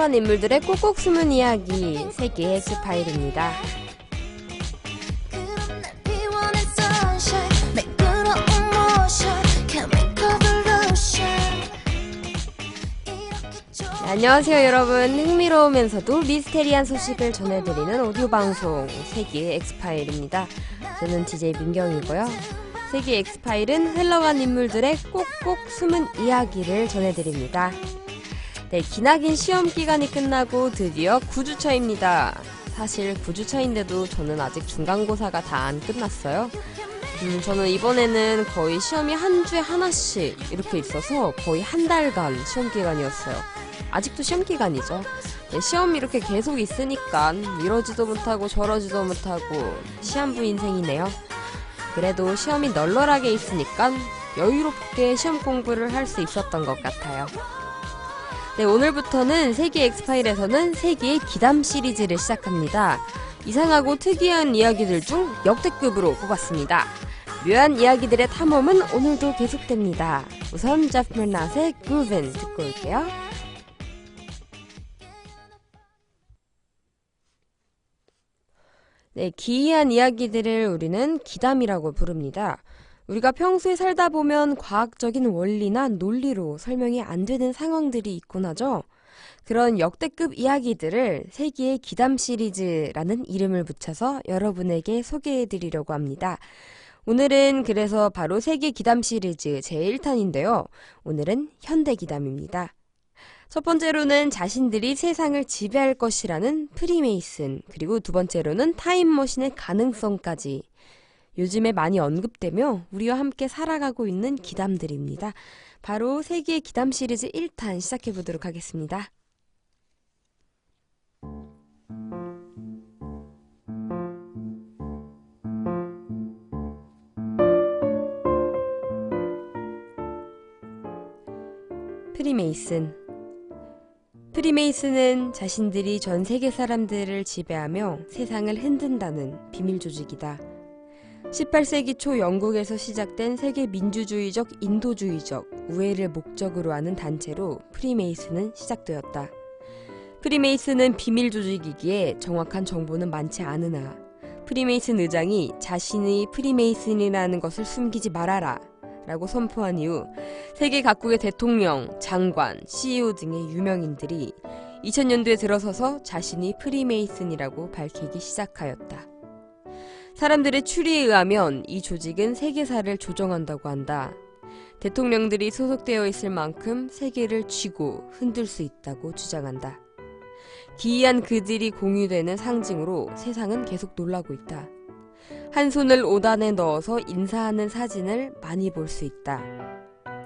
흘러간 인물들의 꼭꼭 숨은 이야기, 세계의 엑스파일입니다. 안녕하세요 여러분. 흥미로우면서도 미스테리한 소식을 전해드리는 오디오 방송 세계의 엑스파일입니다. 저는 DJ 민경이고요. 세계의 엑스파일은 흘러간 인물들의 꼭꼭 숨은 이야기를 전해드립니다. 네, 기나긴 시험 기간이 끝나고 드디어 9주차입니다. 사실 9주차인데도 저는 아직 중간고사가 다 안 끝났어요. 저는 이번에는 거의 시험이 한 주에 하나씩 이렇게 있어서 거의 한 달간 시험 기간이었어요. 아직도 시험 기간이죠. 네, 시험이 이렇게 계속 있으니까 이러지도 못하고 저러지도 못하고 시한부 인생이네요. 그래도 시험이 널널하게 있으니까 여유롭게 시험 공부를 할 수 있었던 것 같아요. 네, 오늘부터는 세계 엑스파일에서는 세계의 기담 시리즈를 시작합니다. 이상하고 특이한 이야기들 중 역대급으로 뽑았습니다. 묘한 이야기들의 탐험은 오늘도 계속됩니다. 우선 제프 멜낫의 Groovin' 듣고 올게요. 네, 기이한 이야기들을 우리는 기담이라고 부릅니다. 우리가 평소에 살다 보면 과학적인 원리나 논리로 설명이 안 되는 상황들이 있곤 하죠. 그런 역대급 이야기들을 세계의 기담 시리즈라는 이름을 붙여서 여러분에게 소개해드리려고 합니다. 오늘은 그래서 바로 세계 기담 시리즈 제1탄인데요. 오늘은 현대 기담입니다. 첫 번째로는 자신들이 세상을 지배할 것이라는 프리메이슨, 그리고 두 번째로는 타임머신의 가능성까지 요즘에 많이 언급되며 우리와 함께 살아가고 있는 기담들입니다. 바로 세계의 기담 시리즈 1탄 시작해보도록 하겠습니다. 프리메이슨은 자신들이 전 세계 사람들을 지배하며 세상을 흔든다는 비밀 조직이다. 18세기 초 영국에서 시작된 세계 민주주의적 인도주의적 우애를 목적으로 하는 단체로 프리메이슨은 시작되었다. 프리메이슨은 비밀 조직이기에 정확한 정보는 많지 않으나 프리메이슨 의장이 자신의 프리메이슨이라는 것을 숨기지 말아라 라고 선포한 이후 세계 각국의 대통령, 장관, CEO 등의 유명인들이 2000년도에 들어서서 자신이 프리메이슨이라고 밝히기 시작하였다. 사람들의 추리에 의하면 이 조직은 세계사를 조정한다고 한다. 대통령들이 소속되어 있을 만큼 세계를 쥐고 흔들 수 있다고 주장한다. 기이한 그들이 공유되는 상징으로 세상은 계속 놀라고 있다. 한 손을 오단에 넣어서 인사하는 사진을 많이 볼 수 있다.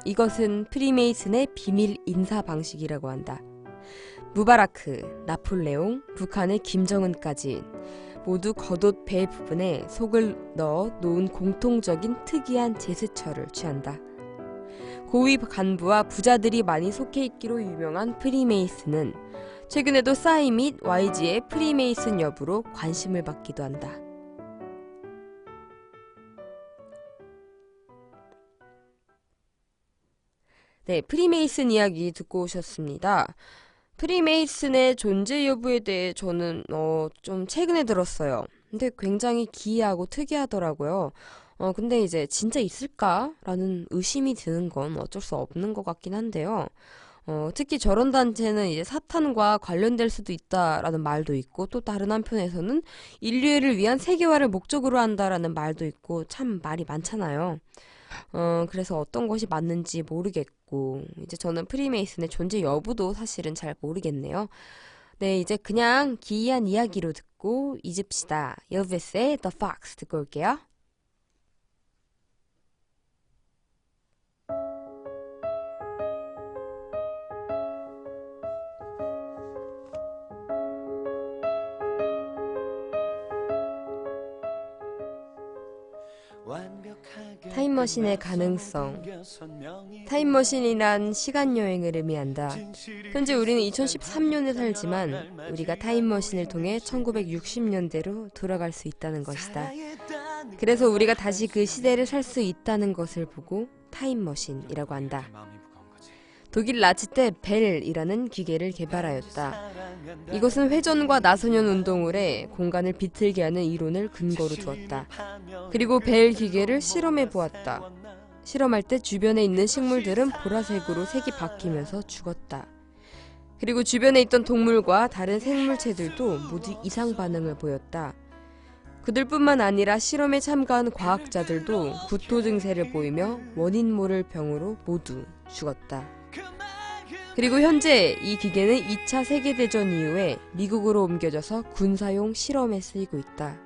이것은 프리메이슨의 비밀 인사 방식이라고 한다. 무바라크, 나폴레옹, 북한의 김정은까지 모두 겉옷 배 부분에 속을 넣어 놓은 공통적인 특이한 제스처를 취한다. 고위 간부와 부자들이 많이 속해 있기로 유명한 프리메이슨은 최근에도 싸이 및 YG의 프리메이슨 여부로 관심을 받기도 한다. 네, 프리메이슨 이야기 듣고 오셨습니다. 프리메이슨의 존재 여부에 대해 저는 좀 최근에 들었어요. 근데 굉장히 기이하고 특이하더라고요. 근데 이제 진짜 있을까라는 의심이 드는 건 어쩔 수 없는 것 같긴 한데요. 특히 저런 단체는 이제 사탄과 관련될 수도 있다라는 말도 있고, 또 다른 한편에서는 인류애를 위한 세계화를 목적으로 한다라는 말도 있고, 참 말이 많잖아요. 그래서 어떤 것이 맞는지 모르겠고, 이제 저는 프리메이슨의 존재 여부도 사실은 잘 모르겠네요. 네, 이제 그냥 기이한 이야기로 듣고 잊읍시다. 엘비스의 The Fox 듣고 올게요. 타임머신의 가능성. 타임머신이란 시간여행을 의미한다. 현재 우리는 2013년에 살지만 우리가 타임머신을 통해 1960년대로 돌아갈 수 있다는 것이다. 그래서 우리가 다시 그 시대를 살 수 있다는 것을 보고 타임머신이라고 한다. 독일 나치 때 벨이라는 기계를 개발하였다. 이것은 회전과 나선형 운동을 해 공간을 비틀게 하는 이론을 근거로 두었다. 그리고 벨 기계를 실험해 보았다. 실험할 때 주변에 있는 식물들은 보라색으로 색이 바뀌면서 죽었다. 그리고 주변에 있던 동물과 다른 생물체들도 모두 이상 반응을 보였다. 그들뿐만 아니라 실험에 참가한 과학자들도 구토 증세를 보이며 원인 모를 병으로 모두 죽었다. 그리고 현재 이 기계는 2차 세계대전 이후에 미국으로 옮겨져서 군사용 실험에 쓰이고 있다.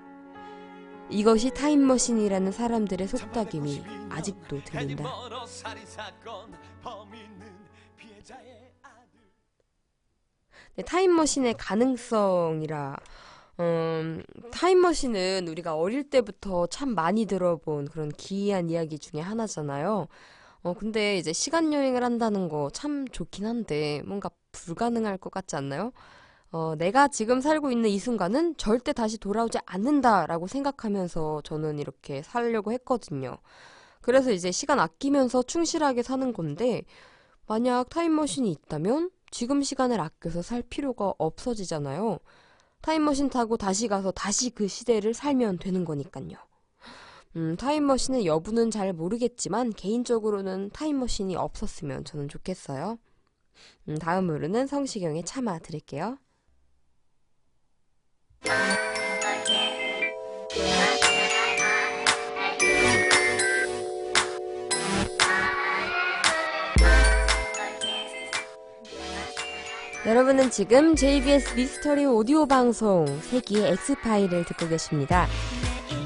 이것이 타임머신이라는 사람들의 속닥임이 아직도 들린다. 네, 타임머신의 가능성이라 타임머신은 우리가 어릴 때부터 참 많이 들어본 그런 기이한 이야기 중에 하나잖아요. 근데 이제 시간여행을 한다는 거 참 좋긴 한데 뭔가 불가능할 것 같지 않나요? 내가 지금 살고 있는 이 순간은 절대 다시 돌아오지 않는다라고 생각하면서 저는 이렇게 살려고 했거든요. 그래서 이제 시간 아끼면서 충실하게 사는 건데 만약 타임머신이 있다면 지금 시간을 아껴서 살 필요가 없어지잖아요. 타임머신 타고 다시 가서 다시 그 시대를 살면 되는 거니까요. 타임머신의 여부는 잘 모르겠지만 개인적으로는 타임머신이 없었으면 저는 좋겠어요. 다음으로는 성시경의 참아 드릴게요. 여러분은 지금 JBS 미스터리 오디오 방송 세기의 엑스파일을 듣고 계십니다.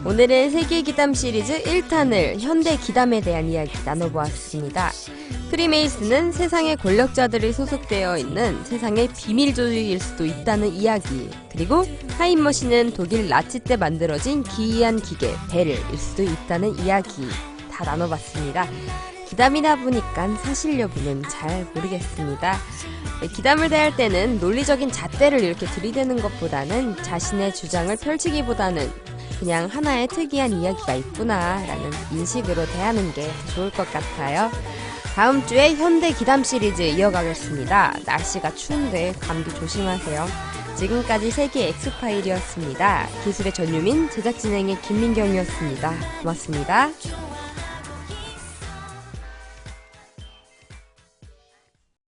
오늘은 세기의 기담 시리즈 1탄을 현대 기담에 대한 이야기 나눠보았습니다. 프리메이슨은 세상의 권력자들이 소속되어 있는 세상의 비밀 조직일 수도 있다는 이야기, 그리고 타임머신은 독일 나치 때 만들어진 기이한 기계 벨일 수도 있다는 이야기 다 나눠봤습니다. 기담이다 보니까 사실 여부는 잘 모르겠습니다. 기담을 대할 때는 논리적인 잣대를 이렇게 들이대는 것보다는 자신의 주장을 펼치기보다는 그냥 하나의 특이한 이야기가 있구나 라는 인식으로 대하는 게 좋을 것 같아요. 다음 주에 현대 기담 시리즈 이어가겠습니다. 날씨가 추운데 감기 조심하세요. 지금까지 세계 엑스파일이었습니다. 기술의 전유민, 제작 진행의 김민경이었습니다. 고맙습니다.